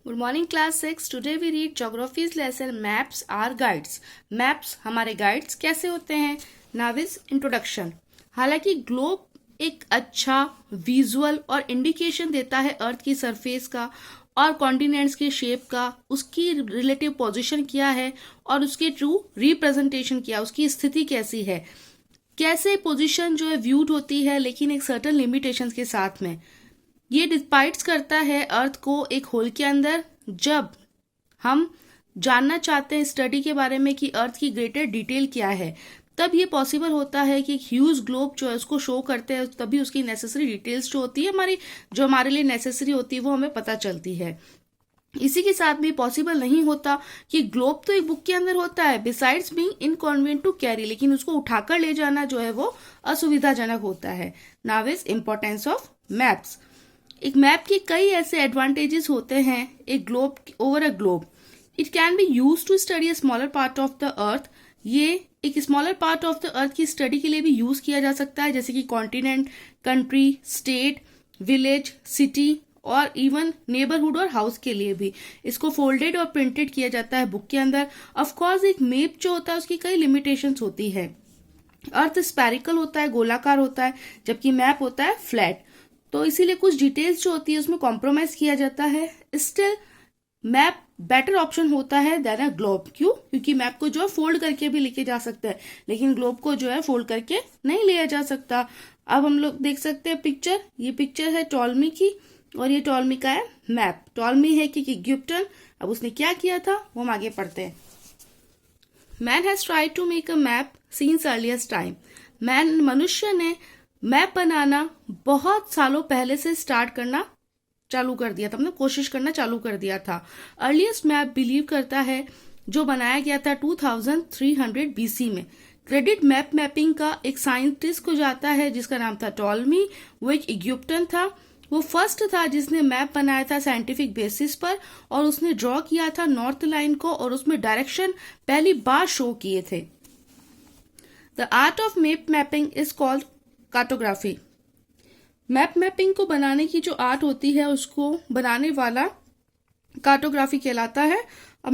Good morning class 6। Today we read geography's lesson maps are guides. Maps हमारे guides कैसे होते हैं। Now is introduction. हालांकि globe एक अच्छा विजुअल और इंडिकेशन देता है अर्थ की सरफेस का और कॉन्टिनेंट्स के शेप का, उसकी रिलेटिव पोजीशन क्या है और उसके ट्रू रिप्रेजेंटेशन क्या, उसकी स्थिति कैसी है, कैसे पोजीशन जो है व्यूड होती है लेकिन एक सर्टन लिमिटेशंस के साथ में। ये डिस्पाइट्स करता है अर्थ को एक होल के अंदर। जब हम जानना चाहते हैं स्टडी के बारे में कि अर्थ की ग्रेटर डिटेल क्या है, तब ये पॉसिबल होता है कि ह्यूज ग्लोब जो है उसको शो करते हैं, तभी उसकी नेसेसरी डिटेल्स जो होती है जो हमारे लिए नेसेसरी होती है वो हमें पता चलती है। इसी के साथ भी पॉसिबल नहीं होता कि ग्लोब तो एक बुक के अंदर होता है besides being inconvenient to carry, लेकिन उसको उठाकर ले जाना जो है वो असुविधाजनक होता है। Now is importance of maps. एक मैप के कई ऐसे एडवांटेजेस होते हैं एक globe over a globe. It can be use to study a smaller part of the earth. ये एक smaller part of the earth की स्टडी के लिए भी यूज किया जा सकता है, जैसे कि continent, country, state, village, city और इवन नेबरहुड और हाउस के लिए भी इसको फोल्डेड और प्रिंटेड किया जाता है बुक के अंदर। ऑफकोर्स एक मैप जो होता है उसकी कई लिमिटेशंस होती है। अर्थ स्पेरिकल होता है, गोलाकार होता है, जबकि मैप होता है फ्लैट, तो इसीलिए कुछ डिटेल्स जो होती है उसमें कॉम्प्रोमाइज किया जाता है। स्टिल मैप बेटर ऑप्शन होता है देन अ ग्लोब। क्यों? क्योंकि मैप को जो है फोल्ड करके भी लेके जा सकते हैं, लेकिन ग्लोब को जो है फोल्ड करके नहीं लिया जा सकता। अब हम लोग देख सकते हैं पिक्चर। ये पिक्चर है टॉलमी की और ये टॉलमी का है मैप। टॉलमी है कि इजिप्टियन। अब उसने क्या किया था वो हम आगे पढ़ते हैं। Man has tried to make a map since earliest time. मनुष्य ने मैप बनाना बहुत सालों पहले से स्टार्ट करना चालू कर दिया था, मतलब कोशिश करना चालू कर दिया था। अर्लीस्ट मैप बिलीव करता है जो बनाया गया था 2300 बीसी में। क्रेडिट मैपिंग का एक साइंटिस्ट को जाता है जिसका नाम था टॉलमी। वो एक इजिप्टियन था। वो फर्स्ट था जिसने मैप बनाया था साइंटिफिक बेसिस पर, और उसने ड्रॉ किया था नॉर्थ लाइन को और उसमें डायरेक्शन पहली बार शो किए थे। The art of map mapping is called cartography. Map mapping को बनाने की जो आर्ट होती है उसको बनाने वाला कार्टोग्राफी कहलाता है। A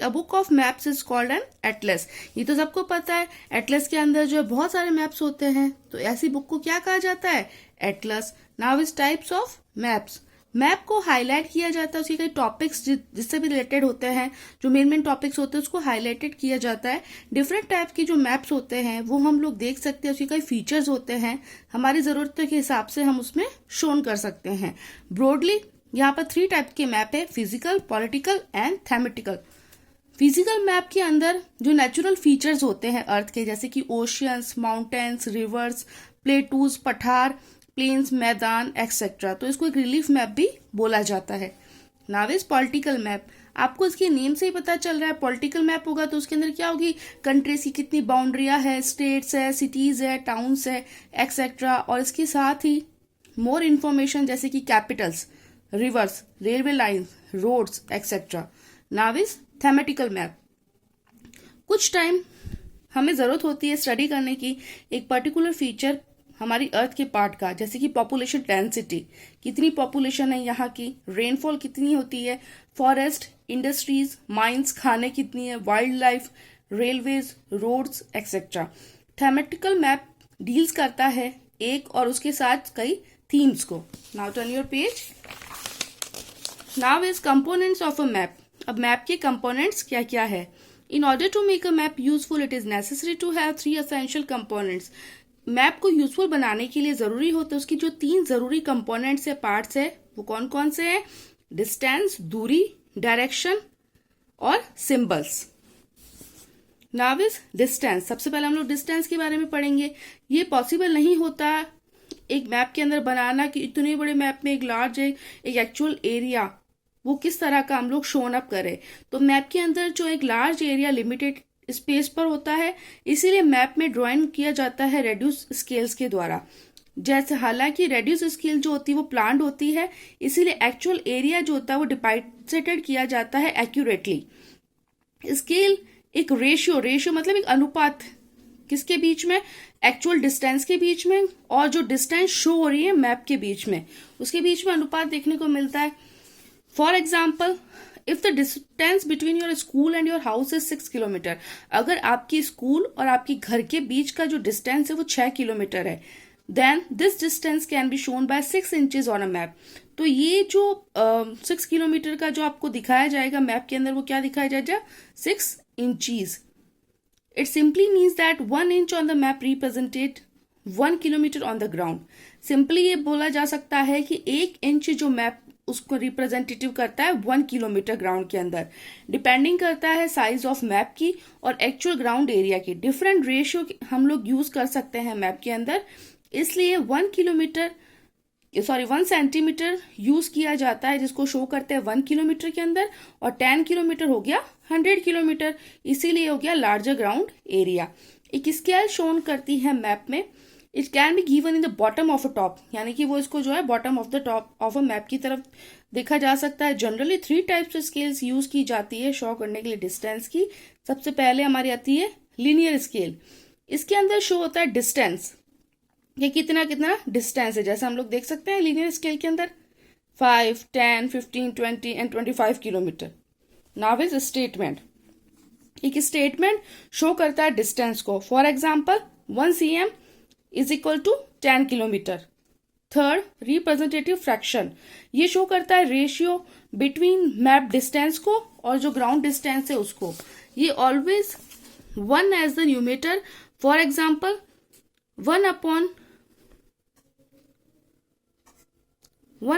book of maps is called an Atlas. ये तो सबको पता है, एटलस के अंदर जो है बहुत सारे मैप्स होते हैं, तो ऐसी बुक को क्या कहा जाता है? Atlas. Now is types of maps. Map को हाईलाइट किया जाता है, उसके कई टॉपिक्स जिससे भी रिलेटेड होते हैं, जो मेन टॉपिक्स होते हैं उसको हाईलाइटेड किया जाता है। डिफरेंट टाइप के जो मैप्स होते हैं वो हम लोग देख सकते हैं, उसके कई फीचर्स होते हैं, हमारी जरूरत के हिसाब से हम उसमें शोन कर सकते हैं। ब्रॉडली यहाँ पर 3 टाइप के मैप है, physical, political and thematic. Physical map के अंदर जो नेचुरल फीचर्स होते हैं अर्थ के, जैसे कि ओशियंस, माउंटेन्स, रिवर्स, प्लेटूज, पठार, प्लेन्स, मैदान एक्सेट्रा, तो इसको एक रिलीफ मैप भी बोला जाता है। Now is political map. आपको इसके नेम से ही पता चल रहा है पॉलिटिकल मैप होगा तो उसके अंदर क्या होगी? कंट्रीज की कितनी बाउंड्रियां है, स्टेट्स है, सिटीज है, टाउन्स है एक्सेट्रा, और इसके साथ ही मोर इन्फॉर्मेशन जैसे कि capitals, rivers, railway line, roads etcetera. Now is thematic map. कुछ टाइम हमें जरूरत होती है स्टडी करने की एक पर्टिकुलर फीचर हमारी अर्थ के पार्ट का, जैसे कि पॉपुलेशन डेंसिटी, कितनी पॉपुलेशन है यहाँ की, रेनफॉल कितनी होती है, फॉरेस्ट, इंडस्ट्रीज, माइंस, खाने कितनी है, wildlife, railways, roads etcetera. Thematic map deals करता है एक और उसके साथ कई थीम्स को। Now turn your page. Now is components of a map. अब मैप के कंपोनेंट्स क्या क्या है? In order to make a map useful it is necessary to have 3 essential components. Map को यूजफुल बनाने के लिए जरूरी होता है उसकी जो 3 जरूरी कंपोनेंट्स है, पार्ट्स है, वो कौन कौन से हैं? डिस्टेंस, दूरी, डायरेक्शन और सिंबल्स। Now is distance. सबसे पहले हम लोग डिस्टेंस के बारे में पढ़ेंगे। ये पॉसिबल नहीं होता एक मैप के अंदर बनाना कि इतने बड़े मैप में एक लार्ज एक एक्चुअल एरिया वो किस तरह का हम लोग शोन अप करें। तो मैप के अंदर जो एक लार्ज एरिया लिमिटेड स्पेस पर होता है, इसीलिए मैप में ड्राइंग किया जाता है रेड्यूस स्केल्स के द्वारा। जैसे हालांकि रेड्यूस स्केल जो होती है वो प्लान्ड होती है, इसीलिए एक्चुअल एरिया जो होता है वो डिपाइटेड किया जाता है एक्यूरेटली। स्केल एक रेशियो मतलब एक अनुपात किसके बीच में, एक्चुअल डिस्टेंस के बीच में और जो डिस्टेंस शो हो रही है मैप के बीच में, उसके बीच में अनुपात देखने को मिलता है। For example, if the distance between your school and your house is 6 kilometre, अगर आपकी स्कूल और आपकी घर के बीच का जो डिस्टेंस है वो 6 किलोमीटर है, then this distance can be shown by 6 inches on a map. तो ये जो 6 किलोमीटर का जो आपको दिखाया जाएगा मैप के अंदर, वो क्या दिखाया जाएगा, 6 inches. It simply means that 1 inch on the map represented 1 kilometer on the ground. Simply ये बोला जा सकता है कि 1 इंच जो मैप उसको रिप्रेजेंटेटिव करता है 1 किलोमीटर ग्राउंड के अंदर। डिपेंडिंग करता है साइज ऑफ मैप की और एक्चुअल ग्राउंड एरिया की। डिफरेंट रेशियो हम लोग यूज कर सकते हैं मैप के अंदर, इसलिए 1 सेंटीमीटर यूज किया जाता है जिसको शो करते हैं 1 किलोमीटर के अंदर, और 10 किलोमीटर हो गया 100 किलोमीटर, इसीलिए हो गया लार्जर ग्राउंड एरिया। एक स्केल शोन करती है मैप में, it can be given in the bottom of a top, यानी कि वो इसको जो है bottom of the top of a map की तरफ देखा जा सकता है। Generally 3 types of scales use की जाती है शो करने के लिए डिस्टेंस की। सबसे पहले हमारी आती है लीनियर स्केल। इसके अंदर शो होता है डिस्टेंस, ये कितना कितना डिस्टेंस है, जैसे हम लोग देख सकते हैं लीनियर स्केल के अंदर 5, 10, 15, 20 and 25 kilometre. Now is statement. एक स्टेटमेंट शो करता है डिस्टेंस को। For example 1 cm is equal to 10 kilometre. Third, representative fraction, ये शो करता है रेशियो बिटवीन मैप डिस्टेंस को और जो ग्राउंड डिस्टेंस है उसको। ये always 1 as the numerator. For example 1/1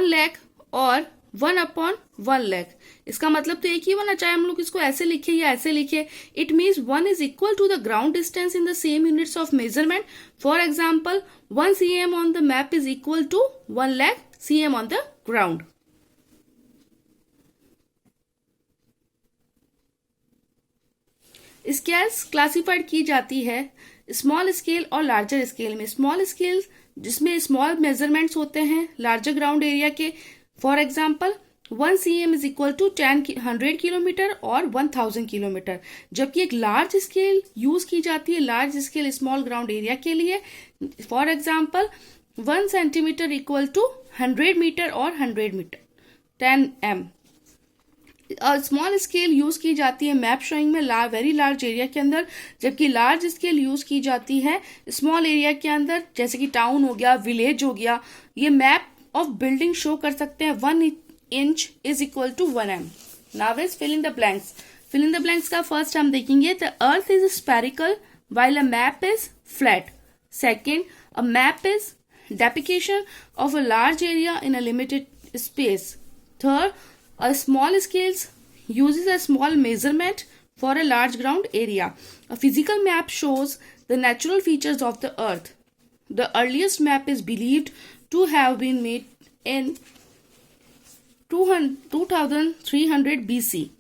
lakh और 1/1 लाख, इसका मतलब तो एक ही होना, चाहे हम लोग इसको ऐसे लिखे या ऐसे लिखे। It means 1 is equal to the ground distance in the same units of measurement. For example 1 cm on the map is equal to 1 lakh cm on the ground. Scales classified की जाती है स्मॉल स्केल और larger scale में। Small scale जिसमें small measurements होते हैं larger ground area के। For example 1 cm is equal to 100 kilometre और 1000 किलोमीटर। जबकि एक लार्ज स्केल यूज की जाती है large scale small ground area के लिए। For example 1 centimetre equal to 100 metre और 100 metre 10 m। Small scale use की जाती है मैप शोइंग में वेरी लार्ज एरिया के अंदर, जबकि लार्ज स्केल यूज की जाती है स्मॉल एरिया के अंदर, जैसे कि टाउन हो गया, विलेज हो गया। ये मैप ऑफ बिल्डिंग शो कर सकते हैं 1 inch is equal to 1 m। Now is fill in the blanks. Fill in the blanks का फर्स्ट हम देखेंगे, the earth is spherical while a map is flat. Second, a map is depiction of a large area in a limited space. Third, a small scale uses a small measurement for a large ground area. A physical map shows the natural features of the earth. The earliest map is believed to have been made in 2300 BC.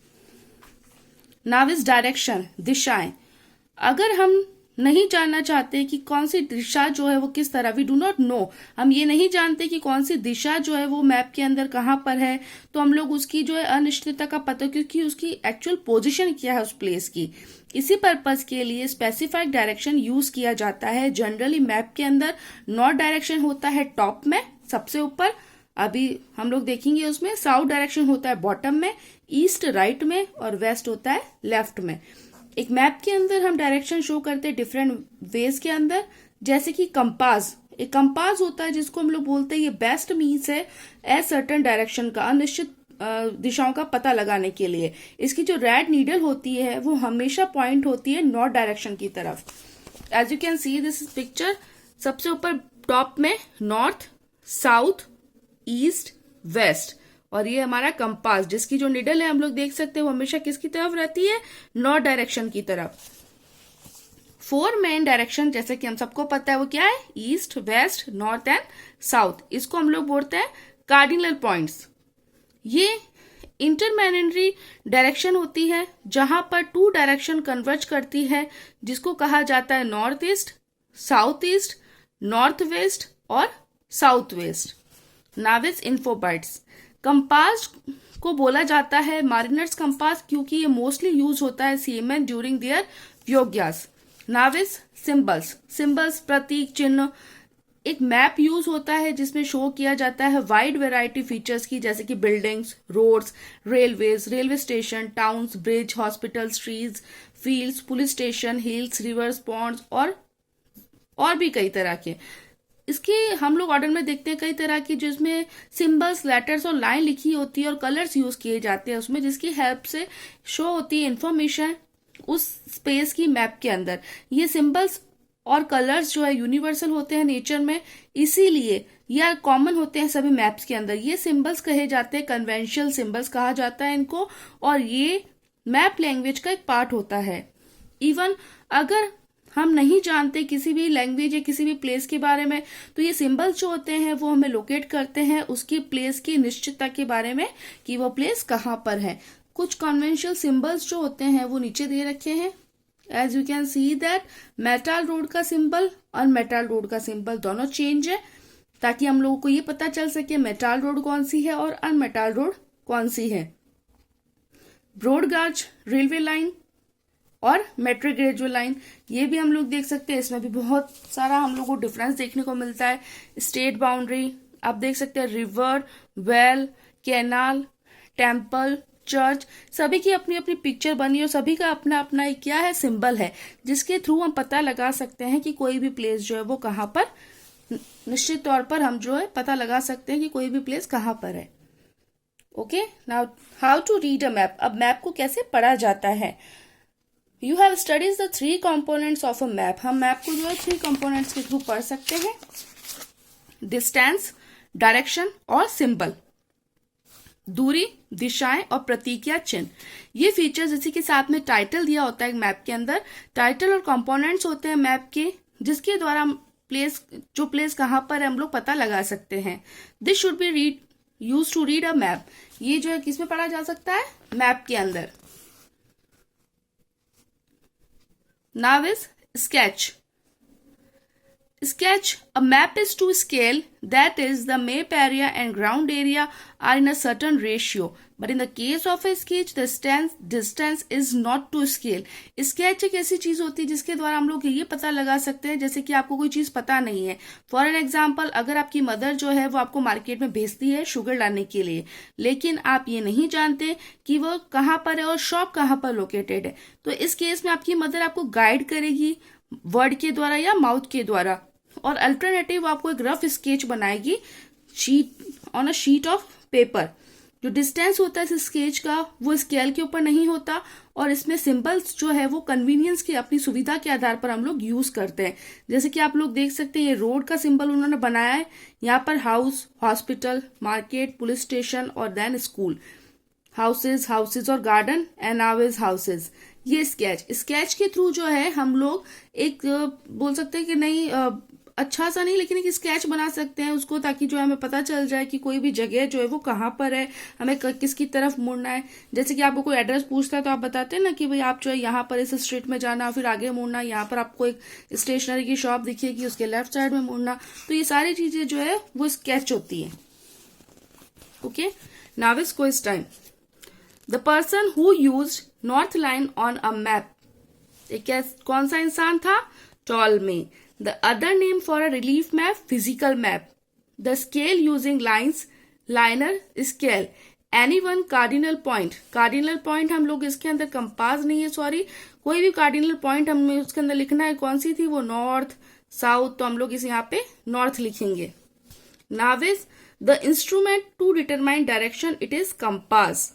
Now is direction, दिशाएं। अगर हम नहीं जानना चाहते कि कौन सी दिशा जो है वो किस तरह, वी डू नॉट नो, हम ये नहीं जानते कि कौन सी दिशा जो है वो मैप के अंदर कहाँ पर है, तो हम लोग उसकी जो है अनिश्चितता का पता, क्योंकि उसकी एक्चुअल पोजीशन क्या है उस प्लेस की। इसी पर्पस के लिए स्पेसिफाइड डायरेक्शन यूज किया जाता है। जनरली मैप के अंदर नॉर्थ डायरेक्शन होता है टॉप में सबसे ऊपर, अभी हम लोग देखेंगे उसमें। साउथ डायरेक्शन होता है बॉटम में, ईस्ट राइट में और वेस्ट होता है लेफ्ट में। एक मैप के अंदर हम डायरेक्शन शो करते हैं डिफरेंट वेज के अंदर, जैसे कि कंपास। एक कंपास होता है जिसको हम लोग बोलते हैं ये बेस्ट मीन्स है ए सर्टन डायरेक्शन का, अनिश्चित दिशाओं का पता लगाने के लिए। इसकी जो रेड नीडल होती है वो हमेशा पॉइंट होती है नॉर्थ डायरेक्शन की तरफ। As you can see this picture, सबसे ऊपर टॉप में नॉर्थ, साउथ, ईस्ट, वेस्ट, और ये हमारा कंपास जिसकी जो निडल है हम लोग देख सकते हैं वो हमेशा किसकी तरफ रहती है, नॉर्थ डायरेक्शन की तरफ। 4 मेन डायरेक्शन जैसे कि हम सबको पता है वो क्या है, east, west, north and south. इसको हम लोग बोलते हैं कार्डिनल पॉइंट्स। ये इंटरमिनेटरी डायरेक्शन होती है जहां पर 2 डायरेक्शन कन्वर्ज करती है, जिसको कहा जाता है north east, south east, north west और south west. Now is info bytes. Compass को बोला जाता है मारिनर्स कंपास, क्योंकि ये मोस्टली यूज होता है seamen during their voyages. Now is symbols. Symbols प्रतीक चिन्ह। एक मैप यूज होता है जिसमें शो किया जाता है वाइड वैरायटी फीचर्स की, जैसे कि buildings, roads, railways, railway station, towns, bridge, hospital, streets, fields, police station, hills, rivers, ponds और भी कई तरह के। इसके हम लोग ऑर्डर में देखते हैं कई तरह की, जिसमें सिंबल्स, लेटर्स और लाइन लिखी होती है और कलर्स यूज किए जाते हैं उसमें, जिसकी हेल्प से शो होती है इंफॉर्मेशन उस स्पेस की मैप के अंदर। ये सिंबल्स और कलर्स जो है यूनिवर्सल होते हैं नेचर में, इसीलिए यह कॉमन होते हैं सभी मैप्स के अंदर। ये सिंबल्स कहे जाते हैं, कन्वेंशनल सिंबल्स कहा जाता है इनको, और ये मैप लैंग्वेज का एक पार्ट होता है। इवन अगर हम नहीं जानते किसी भी लैंग्वेज या किसी भी प्लेस के बारे में, तो ये सिंबल्स जो होते हैं वो हमें लोकेट करते हैं उसकी प्लेस की निश्चितता के बारे में कि वो प्लेस कहाँ पर है। कुछ कन्वेंशनल सिंबल्स जो होते हैं वो नीचे दे रखे हैं। As you can see that metal road का सिंबल और मेटल रोड का सिंबल दोनों चेंज है, ताकि हम लोगों को ये पता चल सके मेटल रोड कौन सी है और अनमेटल रोड कौन सी है। ब्रॉड गॉज रेलवे लाइन और मेट्रो गेज लाइन, ये भी हम लोग देख सकते हैं। इसमें भी बहुत सारा हम लोग को डिफरेंस देखने को मिलता है। स्टेट बाउंड्री आप देख सकते हैं, river, well, canal, temple, church, सभी की अपनी अपनी पिक्चर बनी और सभी का अपना अपना एक क्या है, सिंबल है, जिसके थ्रू हम पता लगा सकते हैं कि कोई भी प्लेस जो है वो कहाँ पर, निश्चित तौर पर हम जो है पता लगा सकते हैं कि कोई भी प्लेस कहाँ पर है। Okay, now how to read a map. अब मैप को कैसे पढ़ा जाता है। You have studies the 3 components of a map. हम मैप को जो है 3 कंपोनेंट्स के थ्रू पढ़ सकते हैं, डिस्टेंस, डायरेक्शन और सिंबल। दूरी, दिशाएं और प्रतीक या चिन्ह, ये फीचर्स इसी के साथ में टाइटल दिया होता है मैप के अंदर। टाइटल और कंपोनेंट्स होते हैं मैप के, जिसके द्वारा हम प्लेस कहाँ पर है हम लोग पता लगा सकते हैं। This should be use to read a map. ये जो है किसमें पढ़ा जा सकता है, मैप के अंदर। Now is sketch. Sketch. A map is to scale, that is, the map area and ground area are in a certain ratio. But in the case of a sketch, the distance is not to scale. Sketch एक ऐसी चीज होती है जिसके द्वारा हम लोग ये पता लगा सकते हैं, जैसे कि आपको कोई चीज पता नहीं है। फॉर एन एग्जाम्पल, अगर आपकी मदर जो है वो आपको मार्केट में भेजती है शुगर लाने के लिए, लेकिन आप ये नहीं जानते कि वो कहाँ पर है और शॉप कहाँ पर लोकेटेड है, तो इस केस में आपकी मदर आपको गाइड करेगी वर्ड के द्वारा या माउथ के द्वारा, और अल्टरनेटिव आपको एक रफ स्केच बनाएगी on a sheet of paper. जो डिस्टेंस होता है इस स्केच का वो स्केल के ऊपर नहीं होता, और इसमें सिंबल्स जो है वो कन्वीनियंस की अपनी सुविधा के आधार पर हम लोग यूज करते हैं। जैसे कि आप लोग देख सकते हैं ये रोड का सिंबल उन्होंने बनाया है, यहाँ पर house, hospital, market, police station और देन स्कूल, हाउसेज और garden and now is houses. ये स्केच के थ्रू जो है हम लोग एक बोल सकते हैं कि नहीं अच्छा सा नहीं, लेकिन एक स्केच बना सकते हैं उसको, ताकि जो है हमें पता चल जाए कि कोई भी जगह जो है वो कहाँ पर है, हमें किसकी तरफ मुड़ना है। जैसे कि आपको कोई एड्रेस पूछता है तो आप बताते हैं ना कि भाई आप जो है यहाँ पर इस स्ट्रीट में जाना, फिर आगे मुड़ना, यहाँ पर आपको एक स्टेशनरी की शॉप दिखेगी उसके लेफ्ट साइड में मुड़ना। तो ये सारी चीजें जो है वो स्केच होती है। Okay, now is quiz time. The person who used north line on a map, कौन सा इंसान था, Ptolemy. The other name for a relief map, physical map. The scale using lines, liner, scale. Any one cardinal point. Cardinal point हम लोग इसके अंदर compass नहीं है, सॉरी, कोई भी कार्डिनल पॉइंट हमें उसके अंदर लिखना है, कौन सी थी वो, नॉर्थ, साउथ, तो हम लोग इस यहाँ पे नॉर्थ लिखेंगे। Now is the instrument to determine direction, it is compass.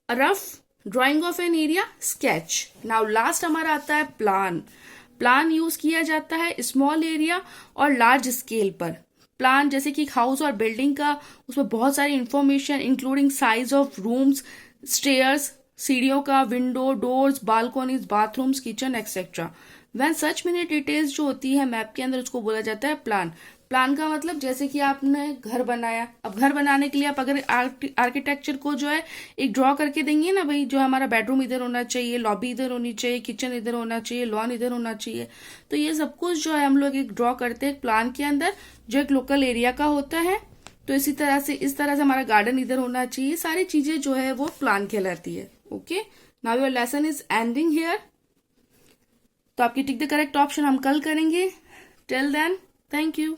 A rough drawing of an area, sketch. Now last हमारा आता है प्लान। प्लान यूज किया जाता है स्मॉल एरिया और लार्ज स्केल पर। प्लान जैसे कि हाउस और बिल्डिंग का, उसमें बहुत सारी information including size of rooms, stairs, सीढ़ियों का, window, doors, balconies, bathrooms, kitchen etcetera. When such many details जो होती है मैप के अंदर उसको बोला जाता है प्लान। प्लान का मतलब जैसे कि आपने घर बनाया, अब घर बनाने के लिए आप अगर आर्किटेक्चर को जो है एक ड्रॉ करके देंगे ना, भाई जो हमारा बेडरूम इधर होना चाहिए, लॉबी इधर होनी चाहिए, किचन इधर होना चाहिए, लॉन इधर होना चाहिए, तो ये सब कुछ जो है हम लोग एक ड्रॉ करते हैं प्लान के अंदर, जो एक लोकल एरिया का होता है। तो इस तरह से हमारा गार्डन इधर होना चाहिए, सारी चीजें जो है वो प्लान कहलाती है। Okay, now your lesson is ending here. तो आपकी टिक द करेक्ट ऑप्शन हम कल करेंगे. Till then, thank you.